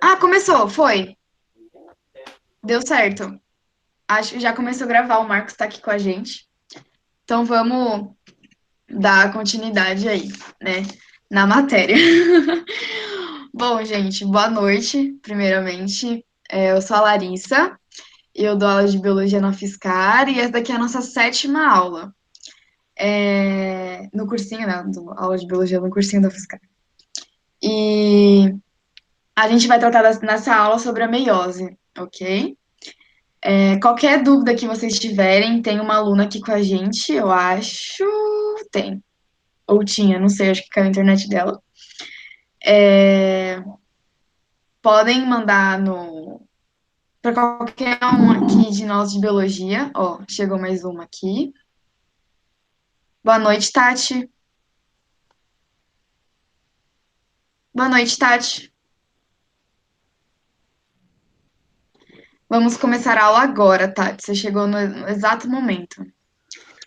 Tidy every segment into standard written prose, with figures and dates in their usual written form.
Ah, começou, foi. Deu certo. Acho que já começou a gravar, o Marcos tá aqui com a gente. Então vamos dar continuidade aí, né, na matéria. Bom, gente, boa noite, primeiramente. Eu sou a Larissa, eu dou aula de biologia na Fiscar e essa daqui é a nossa sétima aula. No cursinho, né, dou aula de biologia no cursinho da Fiscar. E a gente vai tratar nessa aula sobre a meiose, ok? Qualquer dúvida que vocês tiverem, tem uma aluna aqui com a gente, eu acho. Tem. Ou tinha, não sei, acho que caiu a internet dela. Podem mandar no para qualquer um aqui de nós de biologia. Ó, chegou mais uma aqui. Boa noite, Tati. Boa noite, Tati. Vamos começar a aula agora, Tati. Você chegou no exato momento.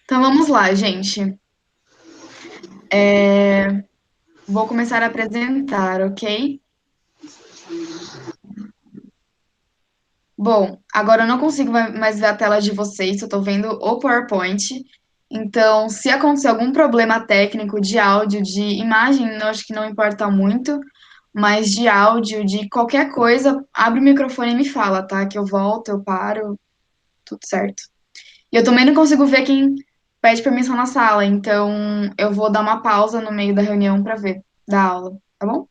Então vamos lá, gente. Vou começar a apresentar, ok? Bom, agora eu não consigo mais ver a tela de vocês, eu tô vendo o PowerPoint. Então, se acontecer algum problema técnico de áudio, de imagem, eu acho que não importa muito, mas de áudio, de qualquer coisa, abre o microfone e me fala, tá? Que eu volto, eu paro, tudo certo. E eu também não consigo ver quem pede permissão na sala, então eu vou dar uma pausa no meio da reunião pra ver, da aula, tá bom?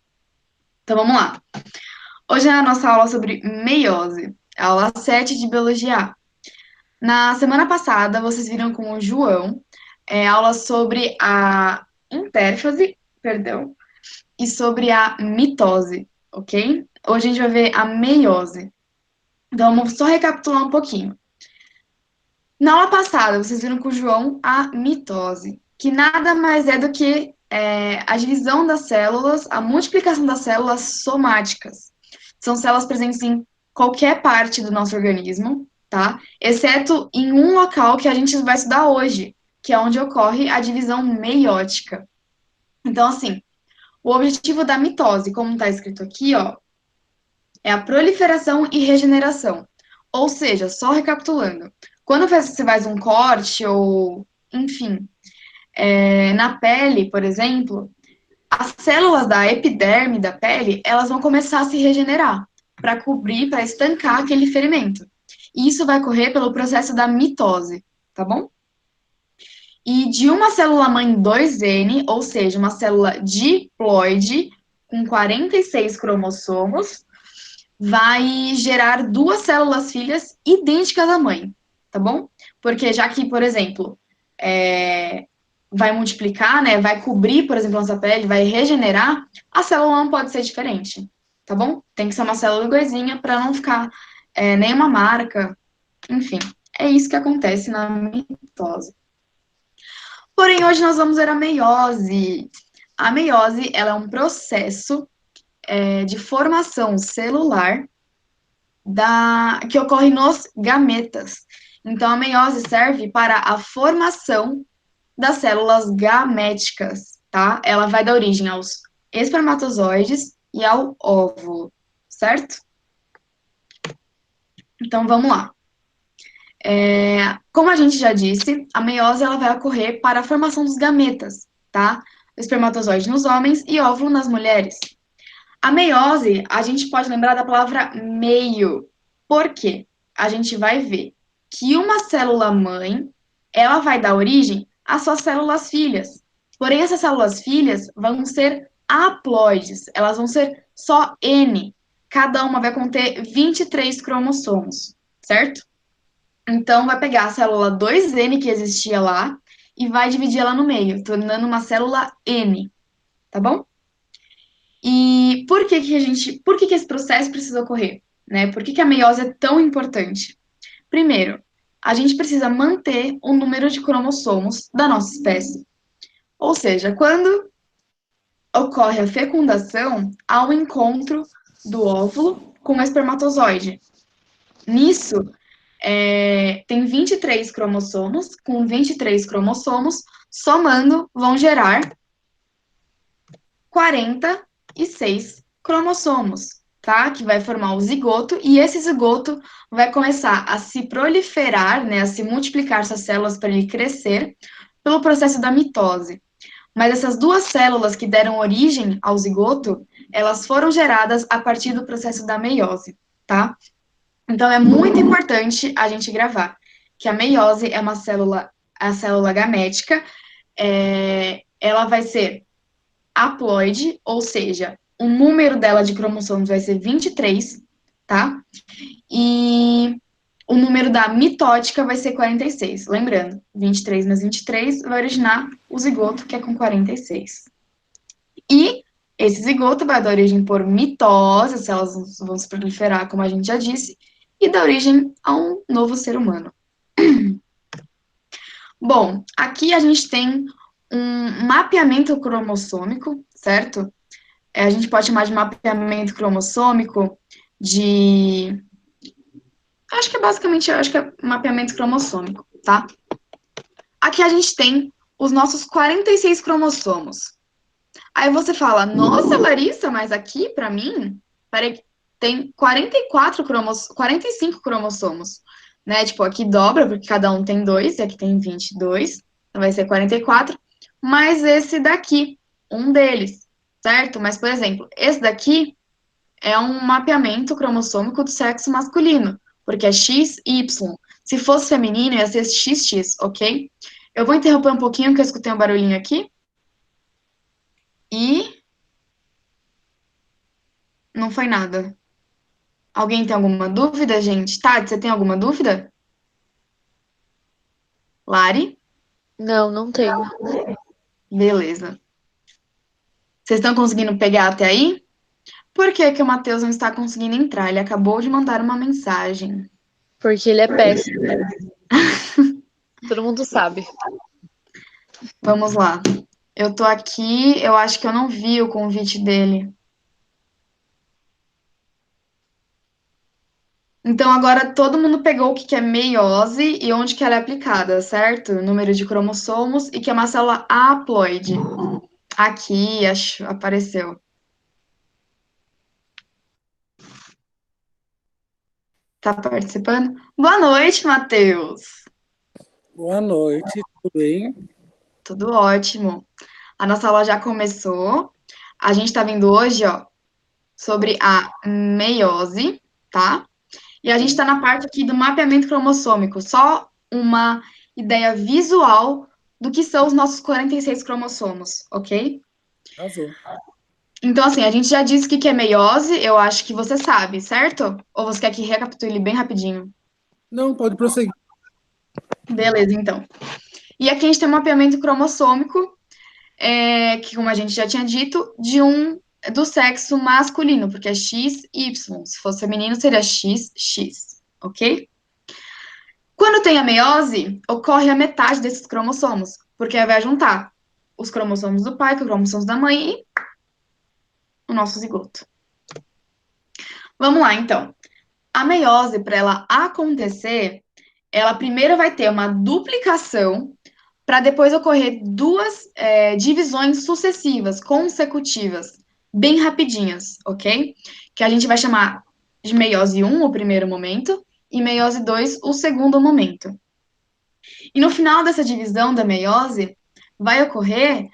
Então vamos lá. Hoje é a nossa aula sobre meiose, a aula 7 de biologia A. Na semana passada, vocês viram com o João aula sobre a intérfase, perdão, e sobre a mitose, ok? Hoje a gente vai ver a meiose. Então, vamos só recapitular um pouquinho. Na aula passada, vocês viram com o João a mitose, que nada mais é do que a divisão das células, a multiplicação das células somáticas. São células presentes em qualquer parte do nosso organismo, tá? Exceto em um local que a gente vai estudar hoje, que é onde ocorre a divisão meiótica. Então, assim, o objetivo da mitose, como está escrito aqui, ó, é a proliferação e regeneração. Ou seja, só recapitulando, quando você faz um corte ou, enfim, na pele, por exemplo, as células da epiderme da pele, elas vão começar a se regenerar para cobrir, para estancar aquele ferimento. E isso vai ocorrer pelo processo da mitose, tá bom? E de uma célula mãe 2N, ou seja, uma célula diploide com 46 cromossomos, vai gerar duas células filhas idênticas à mãe, tá bom? Porque já que, por exemplo, vai multiplicar, né? Vai cobrir, por exemplo, nossa pele, vai regenerar, a célula não pode ser diferente, tá bom? Tem que ser uma célula iguaizinha para não ficar nenhuma marca, enfim. É isso que acontece na mitose. Porém, hoje nós vamos ver a meiose. A meiose, ela é um processo de formação celular que ocorre nos gametas. Então, a meiose serve para a formação das células gaméticas, tá? Ela vai dar origem aos espermatozoides e ao óvulo, certo? Então, vamos lá. Como a gente já disse, a meiose ela vai ocorrer para a formação dos gametas, tá? O espermatozoide nos homens e óvulo nas mulheres. A meiose, a gente pode lembrar da palavra meio. Por quê? A gente vai ver que uma célula mãe, ela vai dar origem às suas células filhas. Porém, essas células filhas vão ser haploides, elas vão ser só N. Cada uma vai conter 23 cromossomos, certo? Então, vai pegar a célula 2N que existia lá e vai dividir ela no meio, tornando uma célula N, tá bom? E por que esse processo precisa ocorrer, né? Por que a meiose é tão importante? Primeiro, a gente precisa manter o número de cromossomos da nossa espécie. Ou seja, quando ocorre a fecundação, há um encontro do óvulo com o espermatozoide. Nisso, tem 23 cromossomos, com 23 cromossomos, somando, vão gerar 46 cromossomos. tá? Que vai formar o zigoto, e esse zigoto vai começar a se proliferar, né? A se multiplicar essas células para ele crescer pelo processo da mitose. Mas essas duas células que deram origem ao zigoto, elas foram geradas a partir do processo da meiose, tá? Então é muito importante a gente gravar que a meiose é uma célula, a célula gamética, ela vai ser haploide, ou seja, o número dela de cromossomos vai ser 23, tá? E o número da mitótica vai ser 46. Lembrando, 23 mais 23 vai originar o zigoto, que é com 46. E esse zigoto vai dar origem por mitose, as células vão se proliferar, como a gente já disse, e dar origem a um novo ser humano. Bom, aqui a gente tem um mapeamento cromossômico, certo? A gente pode chamar de mapeamento cromossômico de. Acho que é basicamente, acho que é mapeamento cromossômico, tá? Aqui a gente tem os nossos 46 cromossomos. Aí você fala, nossa, Larissa, mas aqui, para mim, peraí, tem 45 cromossomos, né? Tipo, aqui dobra, porque cada um tem dois, e aqui tem 22, então vai ser 44, mas esse daqui, um deles, certo? Mas, por exemplo, esse daqui é um mapeamento cromossômico do sexo masculino, porque é X e Y. Se fosse feminino, ia ser XX, ok? Eu vou interromper um pouquinho, porque eu escutei um barulhinho aqui. E não foi nada. Alguém tem alguma dúvida, gente? Tati, você tem alguma dúvida? Lari? Não, não tenho. Beleza. Vocês estão conseguindo pegar até aí? Por que que o Matheus não está conseguindo entrar? Ele acabou de mandar uma mensagem. Porque ele é péssimo. Todo mundo sabe. Vamos lá. Eu tô aqui, eu acho que eu não vi o convite dele. Então agora todo mundo pegou o que que é meiose e onde que ela é aplicada, certo? Número de cromossomos e que é uma célula haploide. Aqui, acho, apareceu. Tá participando? Boa noite, Matheus. Boa noite, tudo bem? Tudo ótimo. A nossa aula já começou. A gente está vendo hoje, ó, sobre a meiose, tá? E a gente está Sim, na parte aqui do mapeamento cromossômico, só uma ideia visual do que são os nossos 46 cromossomos, ok? arrasou. Então, assim, a gente já disse o que que é meiose, eu acho que você sabe, certo? Ou você quer que recapitule bem rapidinho? Não, pode prosseguir. Beleza, então. E aqui a gente tem um mapeamento cromossômico, que, como a gente já tinha dito, do sexo masculino, porque é X e Y. Se fosse feminino, seria X, X, ok? Quando tem a meiose, ocorre a metade desses cromossomos, porque aí vai juntar os cromossomos do pai com os cromossomos da mãe e o nosso zigoto. Vamos lá, então. A meiose, para ela acontecer, ela primeiro vai ter uma duplicação para depois ocorrer duas divisões sucessivas, consecutivas, bem rapidinhas, ok? Que a gente vai chamar de meiose um, o primeiro momento, e meiose 2, o segundo momento. E no final dessa divisão da meiose, vai ocorrer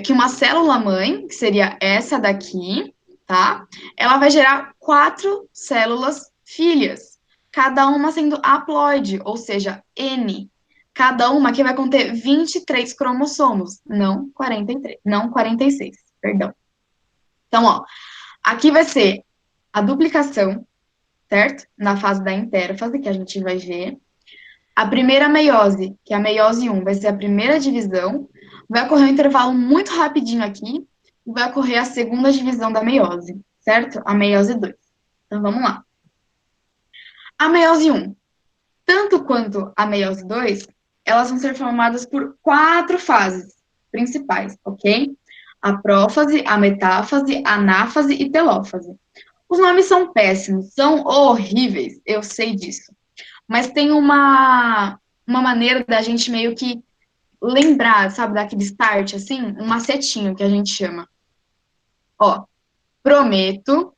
que uma célula-mãe, que seria essa daqui, tá? Ela vai gerar quatro células filhas, cada uma sendo haploide, ou seja, N. Cada uma que vai conter 23 cromossomos, não 43, não 46, perdão. Então, ó, aqui vai ser a duplicação, certo? Na fase da intérfase, que a gente vai ver. A primeira meiose, que é a meiose um, vai ser a primeira divisão. Vai ocorrer um intervalo muito rapidinho aqui. E vai ocorrer a segunda divisão da meiose, certo? A meiose 2. Então, vamos lá. A meiose um, tanto quanto a meiose 2, elas vão ser formadas por quatro fases principais, ok? A prófase, a metáfase, a anáfase e telófase. Os nomes são péssimos, são horríveis, eu sei disso. Mas tem uma maneira da gente meio que lembrar, sabe, daquele start, assim, um macetinho que a gente chama. Ó, prometo,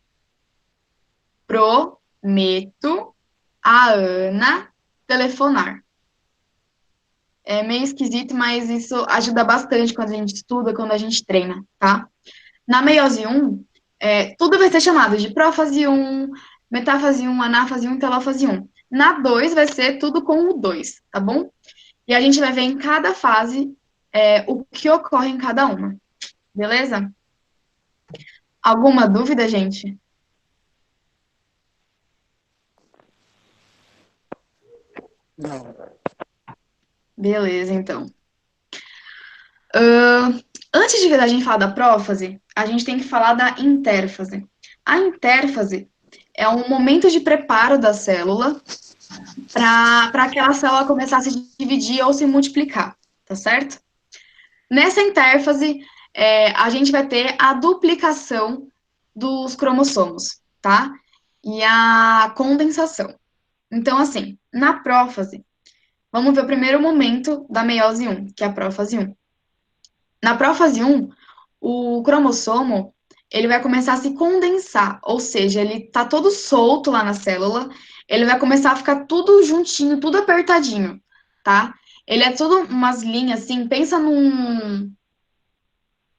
Prometo a Ana telefonar. É meio esquisito, mas isso ajuda bastante quando a gente estuda, quando a gente treina, tá? Na meiose 1, tudo vai ser chamado de prófase 1, metáfase 1, anáfase 1, telófase 1. Na 2 vai ser tudo com o 2, tá bom? E a gente vai ver em cada fase o que ocorre em cada uma, beleza? Alguma dúvida, gente? Não. Beleza, então. Antes de a gente falar da prófase, a gente tem que falar da intérfase. A intérfase é um momento de preparo da célula para aquela célula começar a se dividir ou se multiplicar, tá certo? Nessa intérfase, a gente vai ter a duplicação dos cromossomos, tá? E a condensação. Então, assim, na prófase, vamos ver o primeiro momento da meiose 1, que é a prófase 1. Na prófase 1, o cromossomo, ele vai começar a se condensar, ou seja, ele tá todo solto lá na célula, ele vai começar a ficar tudo juntinho, tudo apertadinho, tá? Ele é tudo umas linhas assim, pensa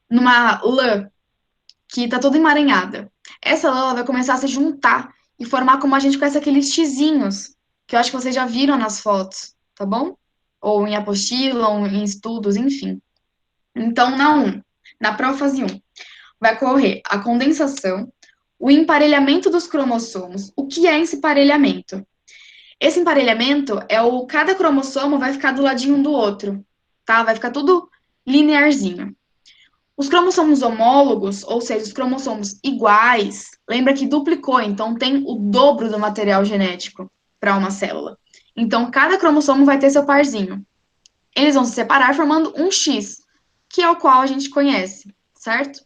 numa lã que tá toda emaranhada. Essa lã vai começar a se juntar e formar como a gente conhece aqueles xizinhos, que eu acho que vocês já viram nas fotos, tá bom? Ou em apostila, ou em estudos, enfim. Então, na prófase 1, vai ocorrer a condensação, o emparelhamento dos cromossomos. O que é esse emparelhamento? Esse emparelhamento cada cromossomo vai ficar do ladinho um do outro, tá? Vai ficar tudo linearzinho. Os cromossomos homólogos, ou seja, os cromossomos iguais, lembra que duplicou, então tem o dobro do material genético para uma célula. Então, cada cromossomo vai ter seu parzinho. Eles vão se separar formando um X, que é o qual a gente conhece, certo?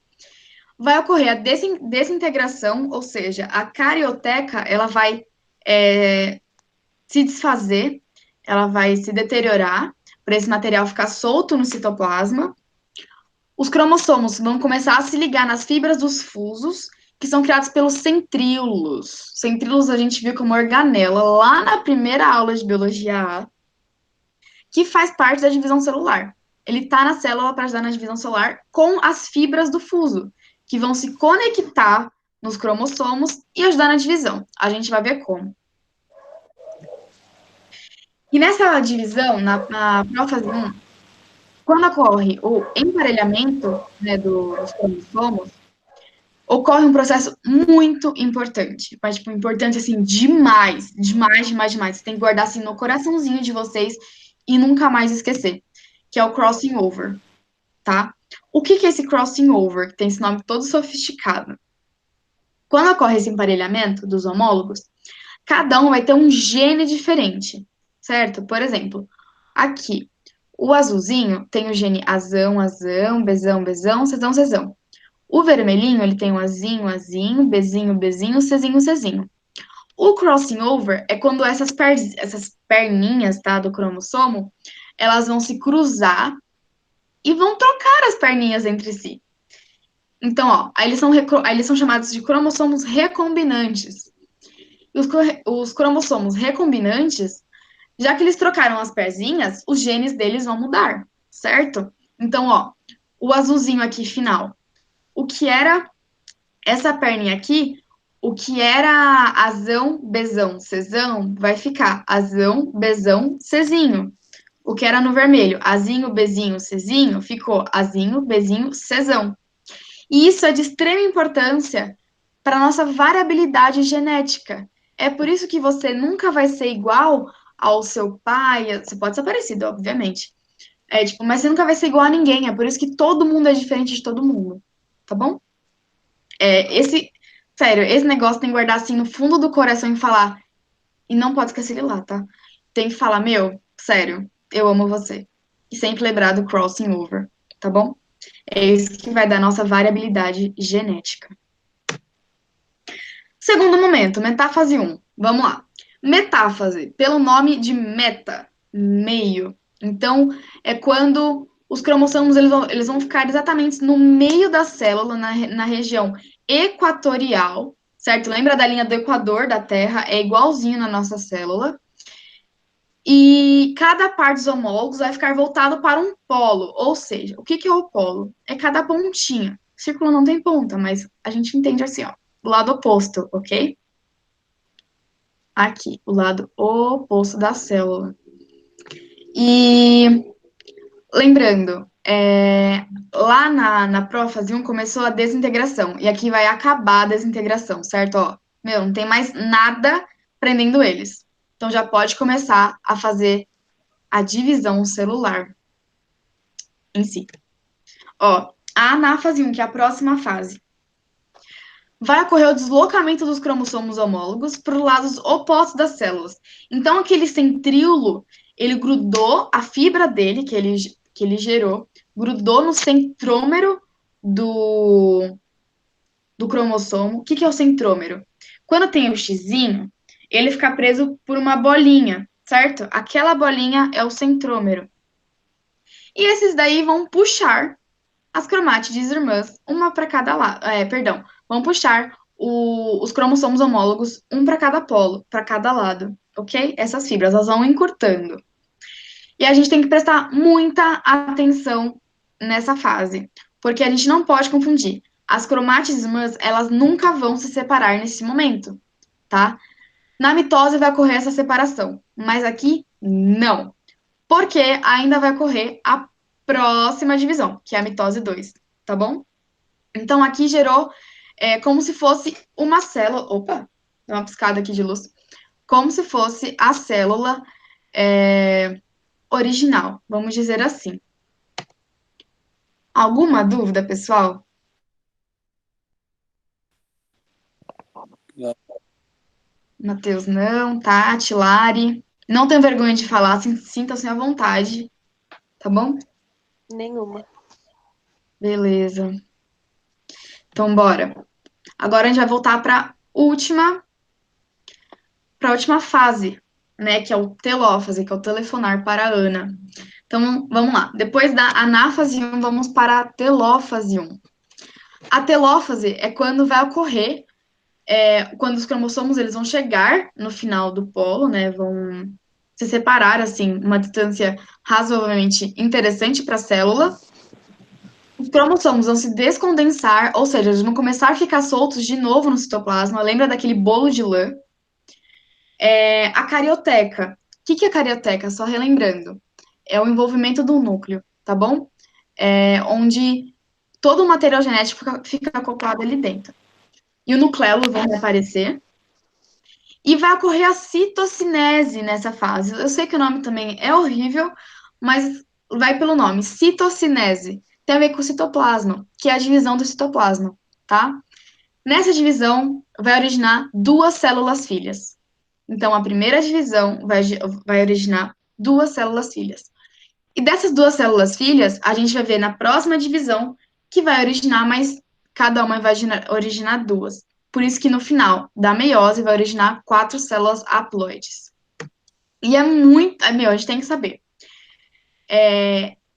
Vai ocorrer a desintegração, ou seja, a carioteca, ela vai se desfazer, ela vai se deteriorar, para esse material ficar solto no citoplasma. Os cromossomos vão começar a se ligar nas fibras dos fusos, que são criados pelos centríolos. Centríolos a gente viu como organela lá na primeira aula de biologia A, que faz parte da divisão celular. Ele está na célula para ajudar na divisão celular com as fibras do fuso, que vão se conectar nos cromossomos e ajudar na divisão. A gente vai ver como. E nessa divisão, na prófase 1, quando ocorre o emparelhamento, né, dos cromossomos, ocorre um processo muito importante. Mas, tipo, importante, assim, demais. Demais, demais, demais. Você tem que guardar, assim, no coraçãozinho de vocês e nunca mais esquecer. Que é o crossing over, tá? O que é esse crossing over, que tem esse nome todo sofisticado? Quando ocorre esse emparelhamento dos homólogos, cada um vai ter um gene diferente, certo? Por exemplo, aqui, o azulzinho tem o gene azão, azão, bezão, bezão, cezão, cezão. O vermelhinho, ele tem o azinho, azinho, bezinho, bezinho, cezinho, cezinho. O crossing over é quando essas perninhas, tá, do cromossomo, elas vão se cruzar e vão trocar as perninhas entre si. Então, ó, aí eles são chamados de cromossomos recombinantes. E os cromossomos recombinantes, já que eles trocaram as pezinhas, os genes deles vão mudar, certo? Então, ó, o azulzinho aqui final. O que era essa perninha aqui, o que era azão, bezão, cezão, vai ficar azão, bezão, cezinho. O que era no vermelho, azinho, bezinho, cezinho, ficou azinho, bezinho, cezão. E isso é de extrema importância para a nossa variabilidade genética. É por isso que você nunca vai ser igual ao seu pai, você pode ser parecido, obviamente. Mas você nunca vai ser igual a ninguém, é por isso que todo mundo é diferente de todo mundo, tá bom? Sério, esse negócio tem que guardar assim no fundo do coração e falar, e não pode esquecer ele lá, tá? Tem que falar, meu, sério, eu amo você. E sempre lembrar do crossing over, tá bom? É isso que vai dar nossa variabilidade genética. Segundo momento, metáfase 1. Vamos lá. Metáfase, pelo nome de meta, meio. Então, é quando os cromossomos eles vão ficar exatamente no meio da célula, na região equatorial, certo? Lembra da linha do equador da Terra? É igualzinho na nossa célula. E cada par dos homólogos vai ficar voltado para um polo, ou seja, o que que é o polo? É cada pontinha. O círculo não tem ponta, mas a gente entende assim, ó, o lado oposto, ok? Aqui, o lado oposto da célula. E lembrando, lá na prófase 1 começou a desintegração, e aqui vai acabar a desintegração, certo? Ó, não tem mais nada prendendo eles. Então já pode começar a fazer a divisão celular em si. Ó, a anáfase 1, que é a próxima fase, vai ocorrer o deslocamento dos cromossomos homólogos para os lados opostos das células. Então, aquele centríolo, ele grudou, a fibra dele, que ele gerou, grudou no centrômero do cromossomo. O que é o centrômero? Quando tem o xizinho, ele fica preso por uma bolinha, certo? Aquela bolinha é o centrômero. E esses daí vão puxar as cromátides irmãs, uma para cada lado. Vão puxar os cromossomos homólogos, um para cada polo, para cada lado, ok? Essas fibras, elas vão encurtando. E a gente tem que prestar muita atenção nessa fase, porque a gente não pode confundir. As cromátides irmãs, elas nunca vão se separar nesse momento, tá? Na mitose vai ocorrer essa separação, mas aqui não, porque ainda vai ocorrer a próxima divisão, que é a mitose 2, tá bom? Então, aqui gerou como se fosse uma célula. Opa, deu uma piscada aqui de luz. Como se fosse a célula original, vamos dizer assim. Alguma dúvida, pessoal? Não. Matheus, não. Tati, Lari. Não tenho vergonha de falar, sinta-se à vontade, tá bom? Nenhuma. Beleza. Então, bora. Agora a gente vai voltar para a última fase, né, que é o telófase, que é o telefonar para a Ana. Então, vamos lá. Depois da anáfase 1, vamos para a telófase 1. A telófase é quando vai ocorrer, quando os cromossomos eles vão chegar no final do polo, né, vão se separar, assim, uma distância razoavelmente interessante para a célula. Os cromossomos vão se descondensar, ou seja, eles vão começar a ficar soltos de novo no citoplasma. Lembra daquele bolo de lã? A carioteca. O que é a carioteca? Só relembrando. É o envolvimento do núcleo, tá bom? Onde todo o material genético fica acoplado ali dentro. E o nucleolo vão aparecer. E vai ocorrer a citocinese nessa fase. Eu sei que o nome também é horrível, mas vai pelo nome. Citocinese. Tem a ver com o citoplasma, que é a divisão do citoplasma, tá? Nessa divisão, vai originar duas células filhas. Então, a primeira divisão vai originar duas células filhas. E dessas duas células filhas, a gente vai ver na próxima divisão que vai originar mais, cada uma vai originar duas. Por isso que no final da meiose vai originar 4 células haploides. E a gente tem que saber.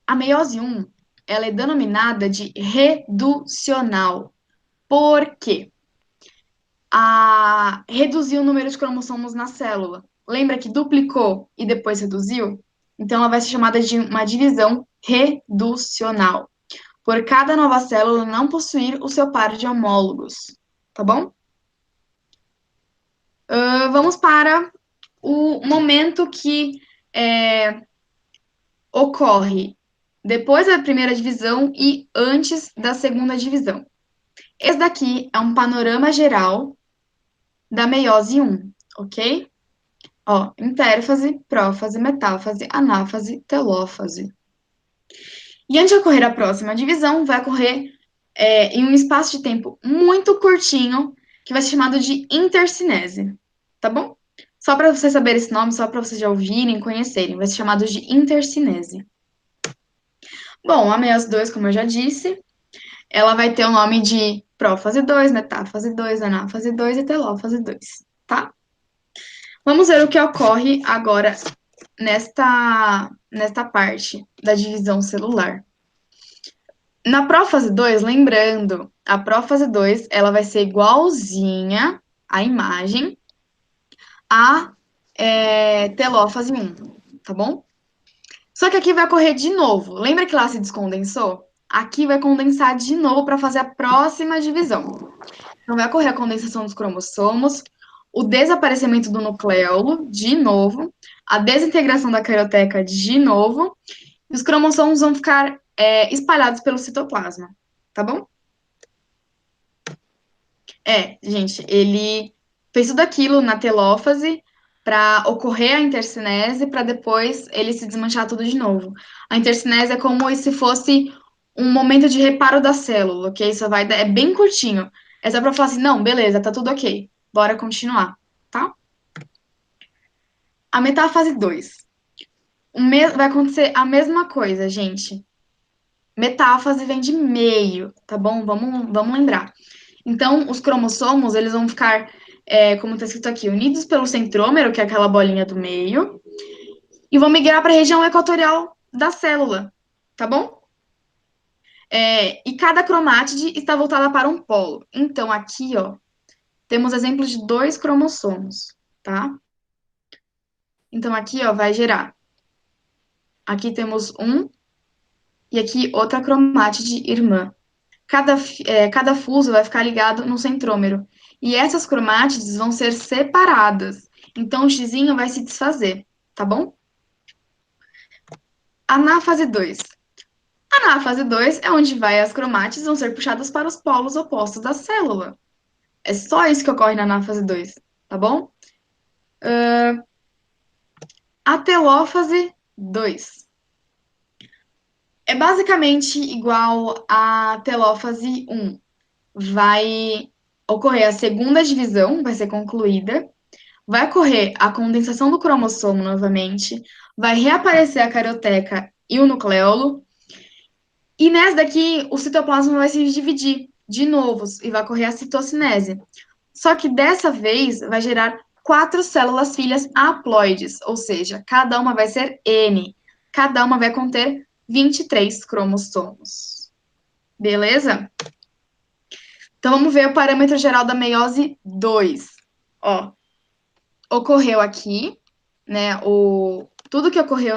A meiose 1, ela é denominada de reducional. Por quê? Reduziu o número de cromossomos na célula. Lembra que duplicou e depois reduziu? Então, ela vai ser chamada de uma divisão reducional, por cada nova célula não possuir o seu par de homólogos, tá bom? Vamos para o momento que ocorre depois da primeira divisão e antes da segunda divisão. Esse daqui é um panorama geral da meiose 1, ok? Ó, intérfase, prófase, metáfase, anáfase, telófase. E antes de ocorrer a próxima divisão, vai ocorrer em um espaço de tempo muito curtinho, que vai ser chamado de intercinese, tá bom? Só para vocês saberem esse nome, só para vocês já ouvirem, conhecerem, vai ser chamado de intercinese. Bom, a meiose 2, como eu já disse, ela vai ter o nome de prófase 2, metáfase 2, anáfase 2 e telófase 2, tá? Vamos ver o que ocorre agora nesta parte da divisão celular. Na prófase 2, lembrando, a prófase 2, ela vai ser igualzinha a imagem à telófase 1, tá bom? Só que aqui vai ocorrer de novo. Lembra que lá se descondensou? Aqui vai condensar de novo para fazer a próxima divisão. Então, vai ocorrer a condensação dos cromossomos, o desaparecimento do nucleolo, de novo, a desintegração da carioteca, de novo, e os cromossomos vão ficar espalhados pelo citoplasma, tá bom? Gente, ele fez tudo aquilo na telófase para ocorrer a intercinese, para depois ele se desmanchar tudo de novo. A intercinese é como se fosse um momento de reparo da célula, ok? Só vai é bem curtinho. É só para falar assim, não, beleza, tá tudo ok. Bora continuar, tá? A metáfase 2. Vai acontecer a mesma coisa, gente. Metáfase vem de meio, tá bom? Vamos lembrar. Então, os cromossomos, eles vão ficar, como está escrito aqui, unidos pelo centrômero, que é aquela bolinha do meio, e vão migrar para a região equatorial da célula, tá bom? E cada cromátide está voltada para um polo. Então, aqui, ó, temos exemplos de 2 cromossomos, tá? Então, aqui, ó, vai gerar. Aqui temos um, e aqui outra cromátide irmã. Cada fuso vai ficar ligado no centrômero. E essas cromátides vão ser separadas. Então, o xizinho vai se desfazer, tá bom? Anáfase 2. Anáfase 2 é onde as cromátides vão ser puxadas para os polos opostos da célula. É só isso que ocorre na anáfase 2, tá bom? A telófase 2. É basicamente igual à telófase 1. Vai ocorrer a segunda divisão, vai ser concluída. Vai ocorrer a condensação do cromossomo novamente, vai reaparecer a carioteca e o nucleolo, e nessa daqui o citoplasma vai se dividir de novo e vai ocorrer a citocinese. Só que dessa vez vai gerar 4 células filhas haploides, ou seja, cada uma vai ser N, cada uma vai conter 23 cromossomos. Beleza? Então vamos ver o parâmetro geral da meiose 2. Ó, ocorreu aqui, né? Tudo que ocorreu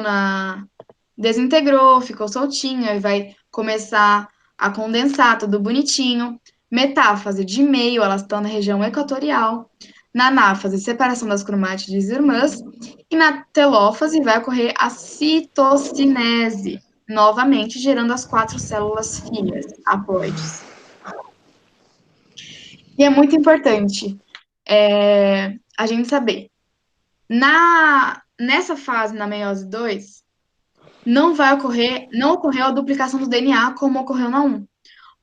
desintegrou, ficou soltinho, e vai começar a condensar, tudo bonitinho. Metáfase de meio, elas estão na região equatorial. Na anáfase, separação das cromátides irmãs. E na telófase vai ocorrer a citocinese, novamente gerando as 4 células filhas, haploides. E é muito importante a gente saber. Nessa fase, na meiose 2, não ocorreu a duplicação do DNA como ocorreu na 1.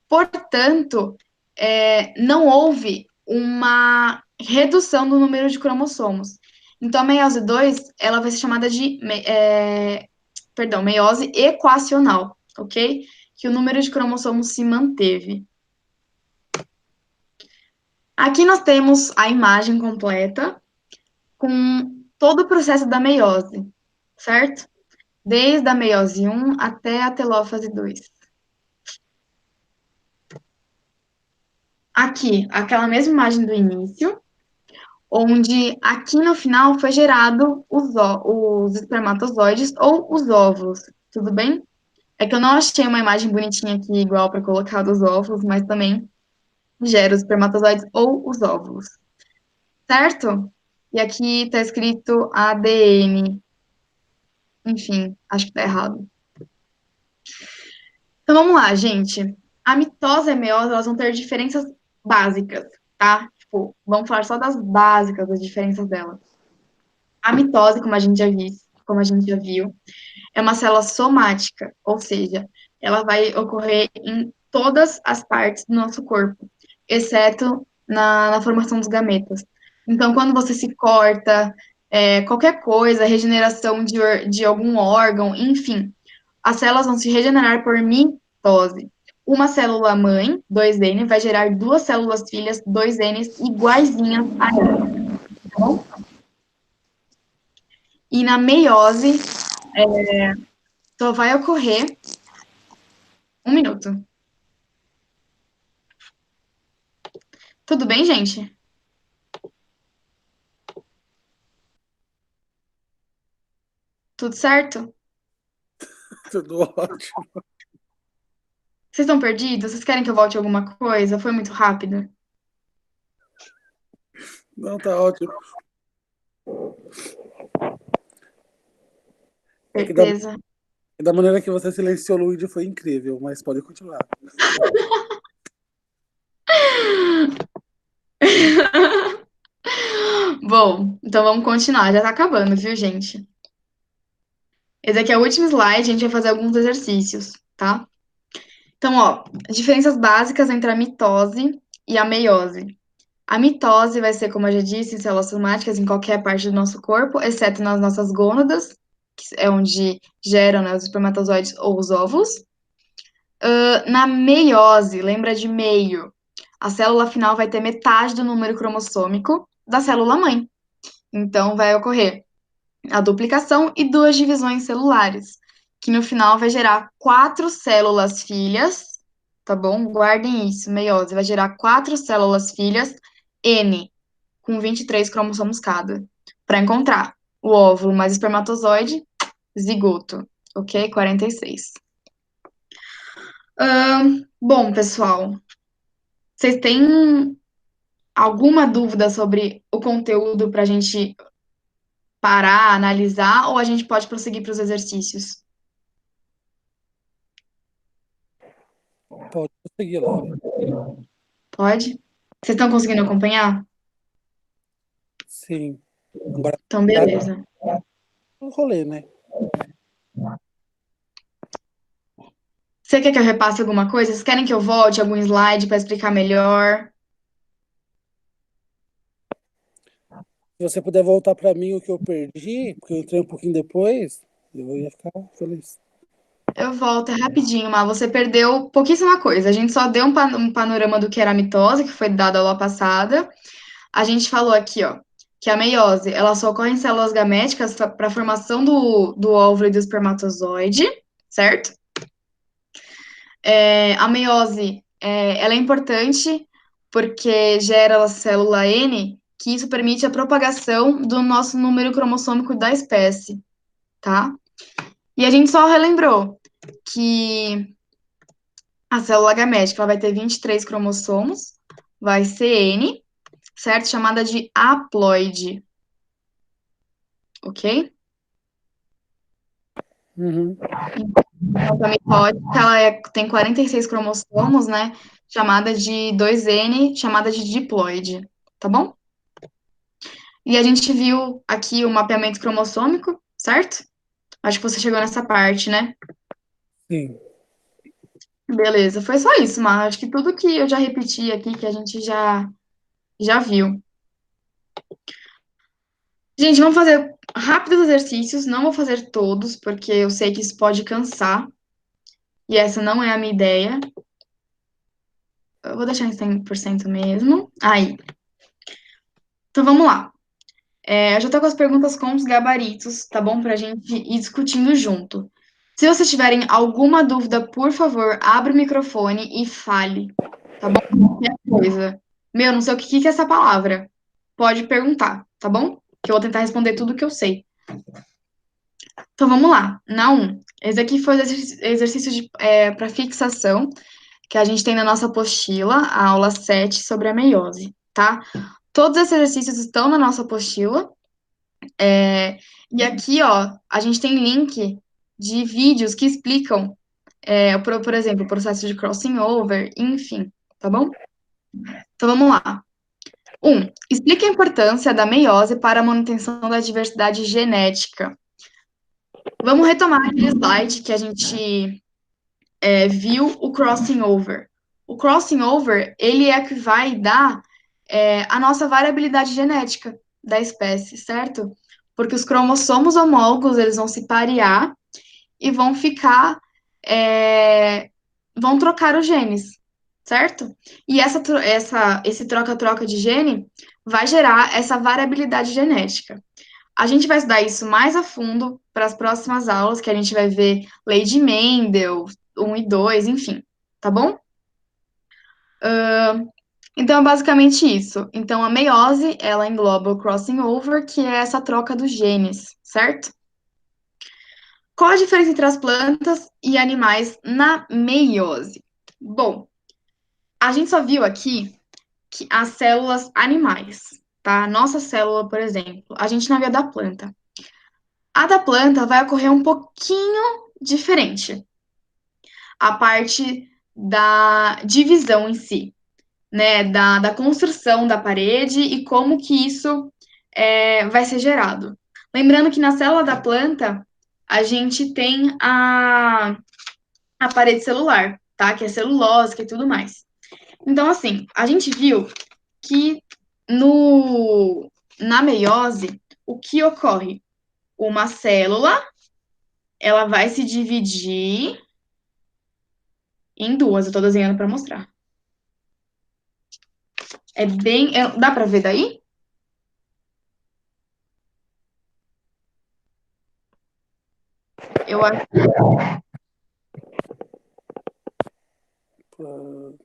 Portanto, não houve uma redução do número de cromossomos. Então, a meiose 2, ela vai ser chamada de meiose equacional, ok? Que o número de cromossomos se manteve. Aqui nós temos a imagem completa com todo o processo da meiose, certo? Desde a meiose 1 até a telófase 2. Aqui, aquela mesma imagem do início, onde aqui no final foi gerado os espermatozoides ou os óvulos, tudo bem? É que eu não achei uma imagem bonitinha aqui igual para colocar dos óvulos, mas também gera os espermatozoides ou os óvulos, certo? E aqui está escrito ADN. Enfim, acho que tá errado. Então vamos lá, gente. A mitose e a meiose, elas vão ter diferenças básicas, tá? Tipo, vamos falar só das básicas, das diferenças delas. A mitose, como a gente já viu, é uma célula somática, ou seja, ela vai ocorrer em todas as partes do nosso corpo, exceto na formação dos gametas. Então, quando você se corta, qualquer coisa, regeneração de algum órgão, enfim, as células vão se regenerar por mitose. Uma célula mãe, 2N, vai gerar 2 células filhas, 2Ns, iguaizinhas a ela, tá bom? E na meiose, só vai ocorrer... Um minuto. Tudo bem, gente? Tudo certo? Tudo ótimo. Vocês estão perdidos? Vocês querem que eu volte alguma coisa? Foi muito rápido. Não, tá ótimo. É que Certeza. da maneira que você silenciou o Luigi foi incrível, mas pode continuar. Bom, então vamos continuar. Já tá acabando, viu, gente? Esse aqui é o último slide, a gente vai fazer alguns exercícios, tá? Então, ó, diferenças básicas entre a mitose e a meiose. A mitose vai ser, como eu já disse, em células somáticas em qualquer parte do nosso corpo, exceto nas nossas gônadas, que é onde geram, né, os espermatozoides ou os óvulos. Na meiose, lembra de meio? A célula final vai ter metade do número cromossômico da célula mãe. Então, vai ocorrer a duplicação e duas divisões celulares, que no final vai gerar quatro células filhas, tá bom? Guardem isso, meiose, vai gerar quatro células filhas N, com 23 cromossomos cada, para encontrar o óvulo mais espermatozoide, zigoto, ok? 46. Bom, pessoal, vocês têm alguma dúvida sobre o conteúdo para a gente parar, analisar, ou a gente pode prosseguir para os exercícios? Pode prosseguir, Laura. Pode? Vocês estão conseguindo acompanhar? Sim. Agora Então, tá beleza. no rolê, né? Você quer que eu repasse alguma coisa? Vocês querem que eu volte algum slide para explicar melhor? Se você puder voltar para mim o que eu perdi, porque eu entrei um pouquinho depois, eu ia ficar feliz. Eu volto, é rapidinho, mas você perdeu pouquíssima coisa. A gente só deu um panorama do que era a mitose, que foi dado a aula passada. A gente falou aqui, ó, que a meiose, ela só ocorre em células gaméticas para a formação do óvulo e do espermatozoide, certo? A meiose, ela é importante porque gera a célula N, que isso permite a propagação do nosso número cromossômico da espécie, tá? E a gente só relembrou que a célula gamética ela vai ter 23 cromossomos, vai ser N, certo? Chamada de haploide, ok? Uhum. Então, a mitose, ela tem 46 cromossomos, né? Chamada de 2N, chamada de diploide, tá bom? E a gente viu aqui o mapeamento cromossômico, certo? Acho que você chegou nessa parte, né? Sim. Beleza, foi só isso, mas acho que tudo que eu já repeti aqui, que a gente já viu. Gente, vamos fazer rápidos exercícios, não vou fazer todos, porque eu sei que isso pode cansar, e essa não é a minha ideia. Eu vou deixar em 100% mesmo. Aí. Então vamos lá. Eu já tô com as perguntas com os gabaritos, tá bom? Pra gente ir discutindo junto. Se vocês tiverem alguma dúvida, por favor, abra o microfone e fale, tá bom? Qualquer coisa. Meu, não sei o que que é essa palavra. Pode perguntar, tá bom? Que eu vou tentar responder tudo que eu sei. Então vamos lá. Na 1. Esse aqui foi o exercício para fixação que a gente tem na nossa apostila, a aula 7 sobre a meiose, tá? Todos esses exercícios estão na nossa apostila. E aqui, ó, a gente tem link de vídeos que explicam, por exemplo, o processo de crossing over, enfim, tá bom? Então vamos lá. 1. Explique a importância da meiose para a manutenção da diversidade genética. Vamos retomar aquele slide que a gente viu o crossing over. O crossing over, ele é que vai dar a nossa variabilidade genética da espécie, certo? Porque os cromossomos homólogos, eles vão se parear e vão ficar, vão trocar os genes, certo? E esse troca-troca de gene vai gerar essa variabilidade genética. A gente vai estudar isso mais a fundo para as próximas aulas, que a gente vai ver lei de Mendel, 1 e 2, enfim, tá bom? Então, é basicamente isso. Então, a meiose, ela engloba o crossing over, que é essa troca dos genes, certo? Qual a diferença entre as plantas e animais na meiose? Bom, a gente só viu aqui que as células animais, tá? Nossa célula, por exemplo, a gente não viu a da planta. A da planta vai ocorrer um pouquinho diferente. A parte da divisão em si, né? Da construção da parede e como que isso vai ser gerado. Lembrando que na célula da planta, a gente tem a parede celular, tá? Que é celulose e tudo mais. Então, assim, a gente viu que na meiose, o que ocorre? Uma célula, ela vai se dividir em duas. Eu tô desenhando para mostrar. Dá para ver daí? Eu acho.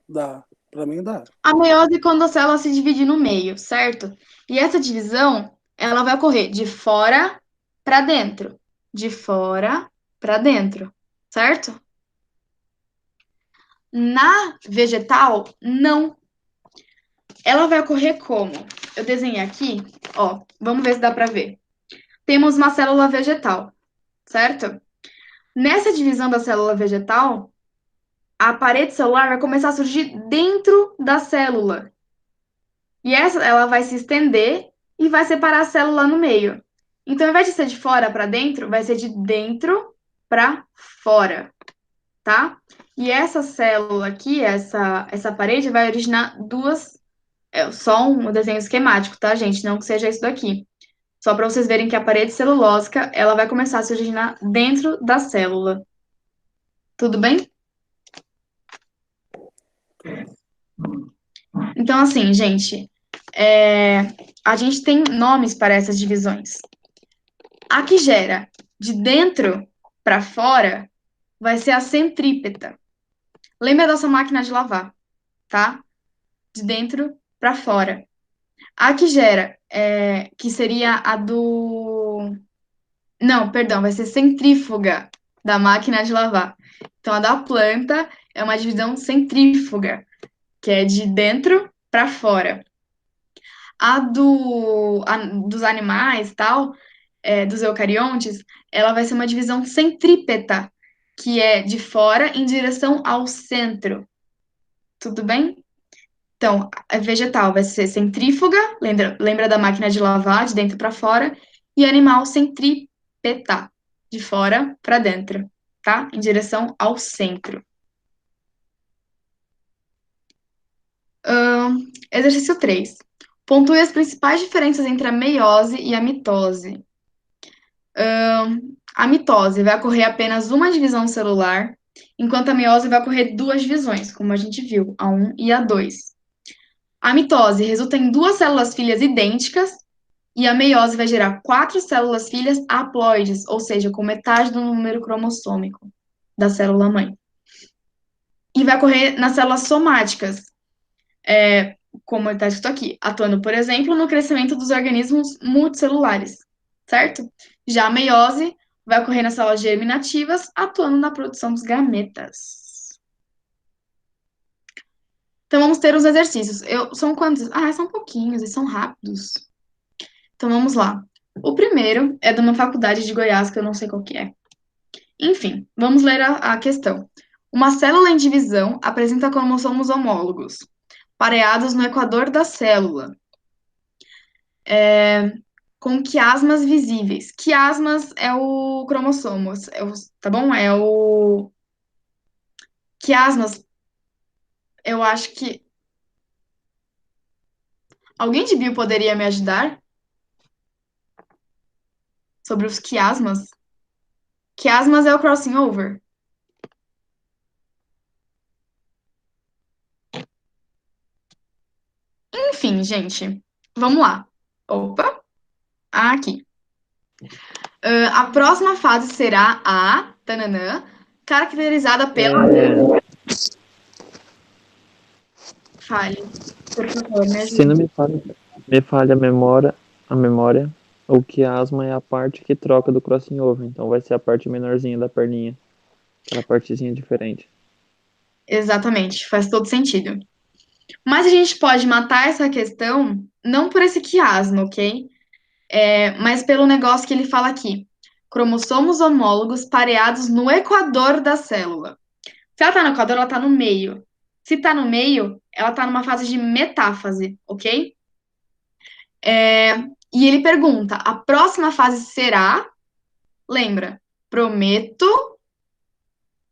Dá. Pra mim dá. A meiose é quando a célula se divide no meio, certo? E essa divisão, ela vai ocorrer de fora para dentro, de fora para dentro, certo? Na vegetal, não. Ela vai ocorrer como? Eu desenhei aqui, ó, vamos ver se dá para ver. Temos uma célula vegetal, certo? Nessa divisão da célula vegetal, a parede celular vai começar a surgir dentro da célula. E ela vai se estender e vai separar a célula no meio. Então, ao invés de ser de fora para dentro, vai ser de dentro para fora, tá? E essa célula aqui, essa parede, vai originar duas. É só um desenho esquemático, tá, gente? Não que seja isso daqui. Só para vocês verem que a parede celulósica, ela vai começar a se originar dentro da célula. Tudo bem? Então, assim, gente, a gente tem nomes para essas divisões. A que gera de dentro para fora vai ser a centrípeta. Lembra da sua máquina de lavar, tá? De dentro para fora. A que gera, que seria a do. Não, perdão, vai ser centrífuga da máquina de lavar. Então, a da planta é uma divisão centrífuga, que é de dentro para fora. Dos animais, tal, dos eucariontes, ela vai ser uma divisão centrípeta, que é de fora em direção ao centro. Tudo bem? Então, a vegetal vai ser centrífuga, lembra da máquina de lavar, de dentro para fora, e animal centrípeta, de fora para dentro, tá? Em direção ao centro. Exercício 3. Pontue as principais diferenças entre a meiose e a mitose. A mitose vai ocorrer apenas uma divisão celular, enquanto a meiose vai ocorrer duas divisões, como a gente viu, a 1 e a 2. A mitose resulta em duas células filhas idênticas e a meiose vai gerar quatro células filhas haploides, ou seja, com metade do número cromossômico da célula mãe. E vai ocorrer nas células somáticas, como está escrito aqui, atuando, por exemplo, no crescimento dos organismos multicelulares, certo? Já a meiose vai ocorrer nas células germinativas, atuando na produção dos gametas. Então, vamos ter os exercícios. São quantos? São pouquinhos e são rápidos. Então, vamos lá. O primeiro é de uma faculdade de Goiás, que eu não sei qual que é. Enfim, vamos ler a questão. Uma célula em divisão apresenta cromossomos homólogos, pareados no equador da célula, com quiasmas visíveis. Quiasmas é o cromossomo, tá bom? Quiasmas, eu acho que. Alguém de bio poderia me ajudar sobre os quiasmas? Quiasmas é o crossing over. Enfim, gente, vamos lá. Opa, aqui. A próxima fase será a tananã, caracterizada pela. Fale. Por favor, me Se não ajude. me falha a memória, o quiasma é a parte que troca do crossing over. Então vai ser a parte menorzinha da perninha. Aquela partezinha diferente. Exatamente, faz todo sentido. Mas a gente pode matar essa questão não por esse quiasma, ok? Mas pelo negócio que ele fala aqui. Cromossomos homólogos pareados no equador da célula. Se ela tá no equador, ela tá no meio. Se tá no meio, ela tá numa fase de metáfase, ok? E ele pergunta: a próxima fase será? Lembra? Prometo,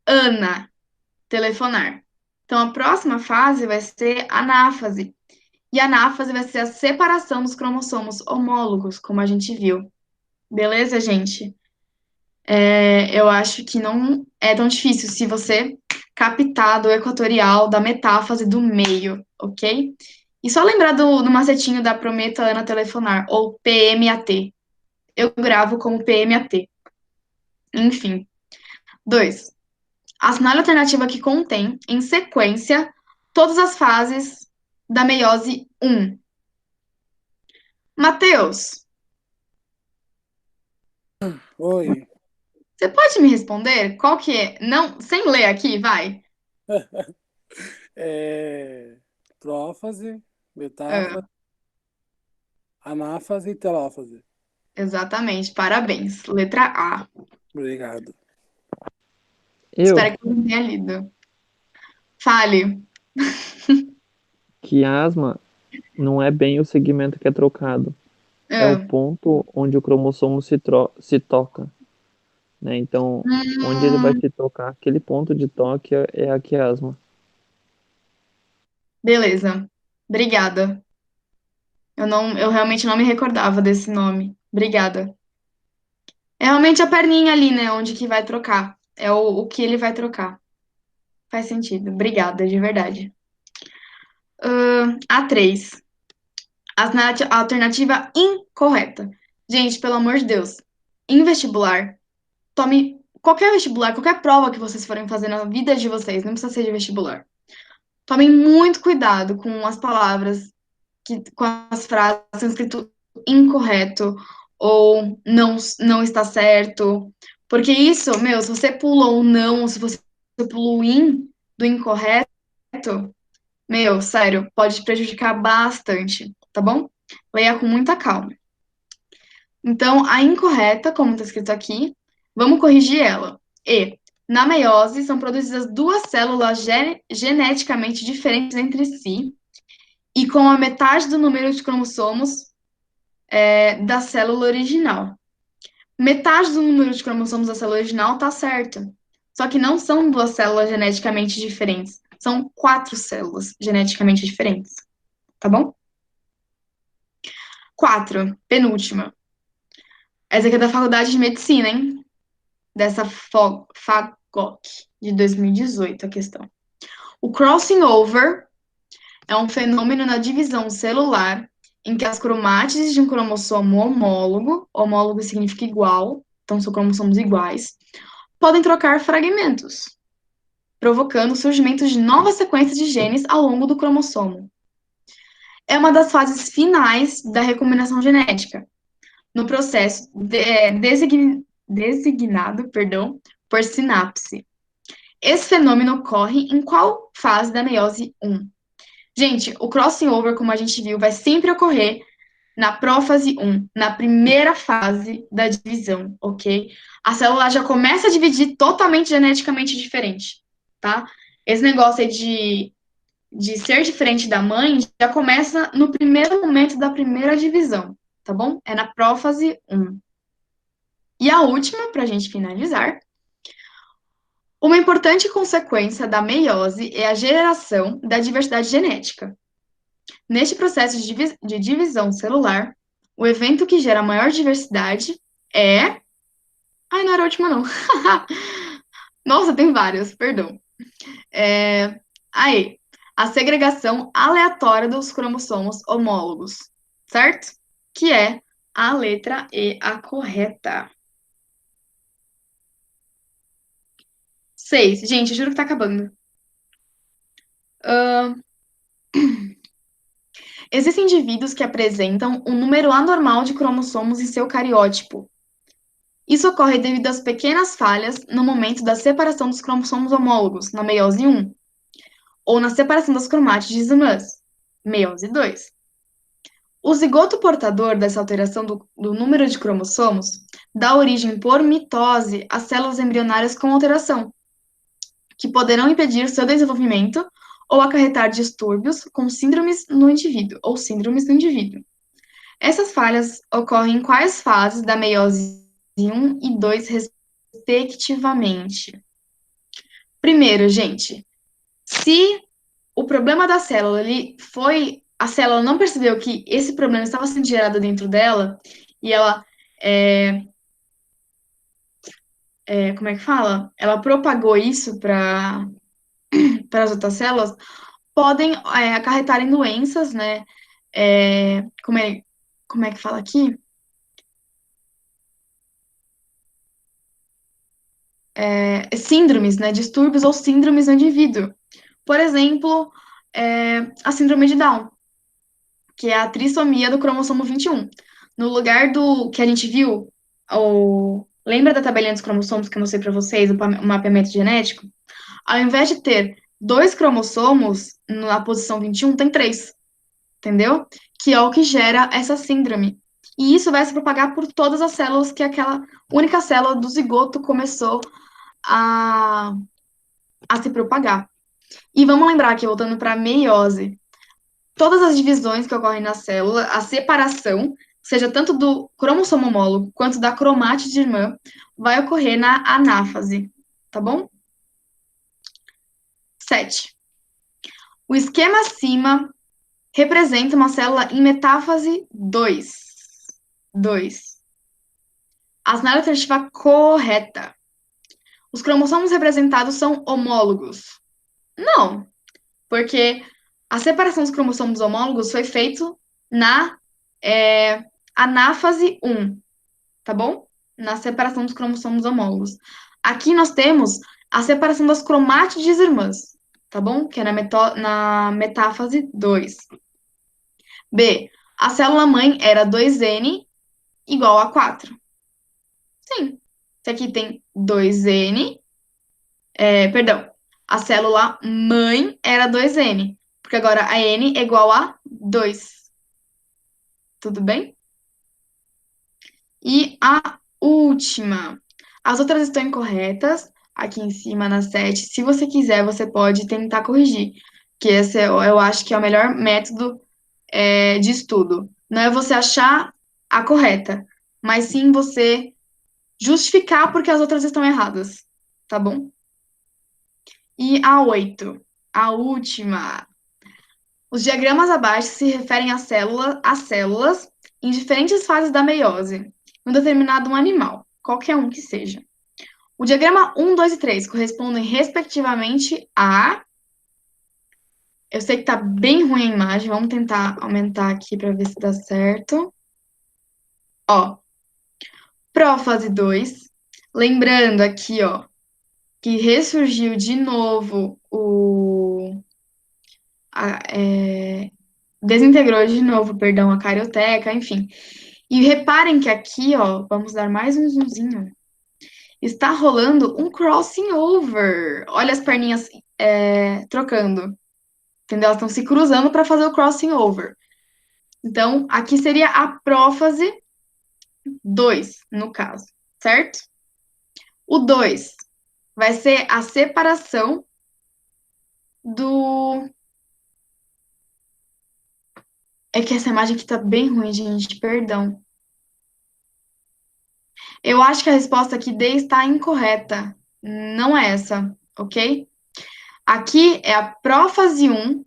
Ana, telefonar. Então a próxima fase vai ser anáfase. E a anáfase vai ser a separação dos cromossomos homólogos, como a gente viu. Beleza, gente? Eu acho que não é tão difícil se você captar do equatorial, da metáfase do meio, ok? E só lembrar do macetinho da Prometa Ana Telefonar, ou PMAT. Eu gravo como PMAT. Enfim. 2. Assinale a alternativa que contém, em sequência, todas as fases da meiose 1. Matheus, Oi. você pode me responder qual que é? Não, sem ler aqui, vai. É, prófase, Ah, metáfase, anáfase e telófase. exatamente, parabéns. Letra A. Obrigado. Eu, Espero que você tenha lido. Fale. quiasma não é bem o segmento que é trocado. É o Ah, ponto onde o cromossomo se toca, né? Então, onde ele vai hum, se tocar, aquele ponto de toque é a quiasma. beleza. Obrigada. Eu realmente não me recordava desse nome. Obrigada. É realmente a perninha ali, né? Onde que vai trocar. É o que ele vai trocar. Faz sentido. Obrigada, de verdade. A3. A alternativa incorreta. Gente, pelo amor de Deus. Em vestibular, tome qualquer vestibular, qualquer prova que vocês forem fazer na vida de vocês, não precisa ser de vestibular. Tomem muito cuidado com as palavras, com as frases escrito incorreto ou não está certo. Porque isso, meu, se você pulou o não, se você pulou o in do incorreto, meu, sério, pode te prejudicar bastante, tá bom? Leia com muita calma. Então, a incorreta, como está escrito aqui, vamos corrigir ela. Na meiose, são produzidas duas células geneticamente diferentes entre si e com a metade do número de cromossomos da célula original. Metade do número de cromossomos da célula original tá certo. Só que não são duas células geneticamente diferentes. São quatro células geneticamente diferentes. Tá bom? 4. Penúltima. Essa aqui é da Faculdade de Medicina, hein? Dessa FAGOC de 2018, a questão. O crossing over é um fenômeno na divisão celular em que as cromátides de um cromossomo homólogo significa igual, então são cromossomos iguais, podem trocar fragmentos, provocando o surgimento de novas sequências de genes ao longo do cromossomo. É uma das fases finais da recombinação genética, no processo designado, por sinapse. Esse fenômeno ocorre em qual fase da meiose 1? Gente, o crossing over, como a gente viu, vai sempre ocorrer na prófase 1, na primeira fase da divisão, ok? A célula já começa a dividir totalmente geneticamente diferente, tá? Esse negócio aí de ser diferente da mãe já começa no primeiro momento da primeira divisão, tá bom? É na prófase 1. E a última, para a gente finalizar, uma importante consequência da meiose é a geração da diversidade genética. Neste processo de divisão celular, o evento que gera maior diversidade é. Ai, não era a última, não. Nossa, tem várias, perdão. Aí, a segregação aleatória dos cromossomos homólogos, certo? Que é a letra E, a correta. 6. Gente, eu juro que tá acabando. Existem indivíduos que apresentam um número anormal de cromossomos em seu cariótipo. Isso ocorre devido às pequenas falhas no momento da separação dos cromossomos homólogos, na meiose 1, ou na separação das cromátides irmãs, meiose 2. O zigoto portador dessa alteração do número de cromossomos dá origem por mitose a células embrionárias com alteração, que poderão impedir seu desenvolvimento ou acarretar distúrbios com síndromes no indivíduo, ou síndromes no indivíduo. Essas falhas ocorrem em quais fases da meiose 1 e 2, respectivamente? Primeiro, gente, se o problema da célula ali foi, a célula não percebeu que esse problema estava sendo gerado dentro dela, e ela, como é que fala? Ela propagou isso para as outras células, podem acarretar em doenças, né? Como é que fala aqui? Síndromes, né? Distúrbios ou síndromes no indivíduo. Por exemplo, a síndrome de Down, que é a trissomia do cromossomo 21. No lugar do que a gente viu, lembra da tabelinha dos cromossomos que eu mostrei para vocês, o mapeamento genético? Ao invés de ter 2 cromossomos na posição 21, tem 3, entendeu? Que é o que gera essa síndrome. E isso vai se propagar por todas as células que aquela única célula do zigoto começou a se propagar. E vamos lembrar aqui, voltando para a meiose, todas as divisões que ocorrem na célula, a separação, seja tanto do cromossomo homólogo quanto da cromátide irmã, vai ocorrer na anáfase, tá bom? 7. O esquema acima representa uma célula em metáfase 2. Assinale a alternativa correta. Os cromossomos representados são homólogos. Não, porque a separação dos cromossomos homólogos foi feita na anáfase 1, tá bom? Na separação dos cromossomos homólogos. Aqui nós temos a separação das cromátides irmãs, tá bom? Que é na metáfase 2. B. A célula-mãe era 2N igual a 4. Sim. Isso aqui tem 2N. Perdão. A célula-mãe era 2N. Porque agora a N é igual a 2. Tudo bem? E a última. As outras estão incorretas. Aqui em cima, na 7. Se você quiser, você pode tentar corrigir. Que esse eu acho que é o melhor método de estudo. Não é você achar a correta, mas sim você justificar porque as outras estão erradas, tá bom? E a 8, a última. Os diagramas abaixo se referem às células em diferentes fases da meiose, em um determinado animal, qualquer um que seja. O diagrama 1, 2 e 3 correspondem respectivamente a... Eu sei que tá bem ruim a imagem, vamos tentar aumentar aqui para ver se dá certo. Ó, prófase 2, lembrando aqui, ó, que ressurgiu de novo desintegrou de novo, perdão, a carioteca, enfim. E reparem que aqui, ó, vamos dar mais um zoomzinho, está rolando um crossing over. Olha as perninhas trocando, entendeu? Elas estão se cruzando para fazer o crossing over. Então, aqui seria a prófase 2, no caso, certo? O 2 vai ser a separação do... É que essa imagem aqui tá bem ruim, gente, perdão. Eu acho que a resposta aqui D está incorreta. Não é essa, ok? Aqui é a prófase 1.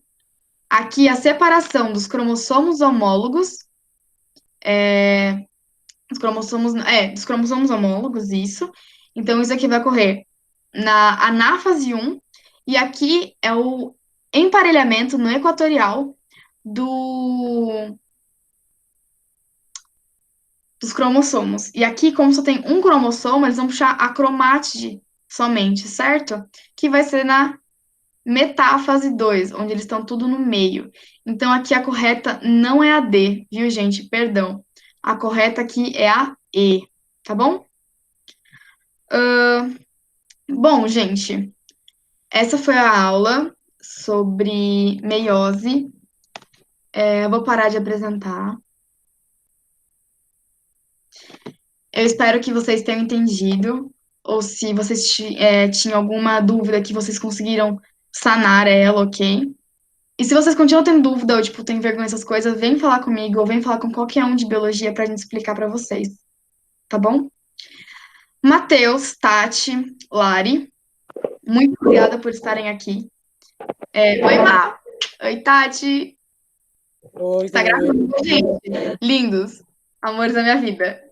Aqui a separação dos cromossomos homólogos. Dos cromossomos homólogos, isso. Então, isso aqui vai ocorrer na anáfase 1. E aqui é o emparelhamento no equatorial dos cromossomos. E aqui, como só tem um cromossomo, eles vão puxar a cromátide somente, certo? Que vai ser na metáfase 2, onde eles estão tudo no meio. Então, aqui a correta não é a D, viu, gente? Perdão. A correta aqui é a E, tá bom? Bom, gente, essa foi a aula sobre meiose. Eu vou parar de apresentar. Eu espero que vocês tenham entendido, ou se vocês tinham alguma dúvida que vocês conseguiram sanar ela, ok? E se vocês continuam tendo dúvida ou, tipo, têm vergonha dessas coisas, vem falar comigo ou vem falar com qualquer um de biologia pra gente explicar pra vocês, tá bom? Matheus, Tati, Lari, muito obrigada por estarem aqui. Oi, Má. Oi, Tati. Oi, Está gravando, gente? Lindos. Amores da minha vida.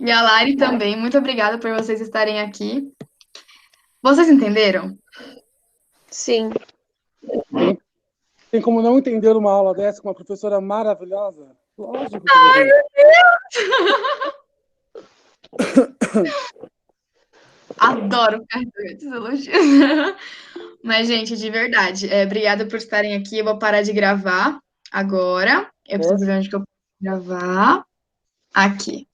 E a Lari também, muito obrigada por vocês estarem aqui. Vocês entenderam? Sim. tem como não entender uma aula dessa com uma professora maravilhosa? Lógico que eu Adoro ficar recebendo esses elogios. Mas, gente, de verdade, obrigada por estarem aqui. Eu vou parar de gravar agora. Eu preciso ver onde que eu posso gravar. Aqui.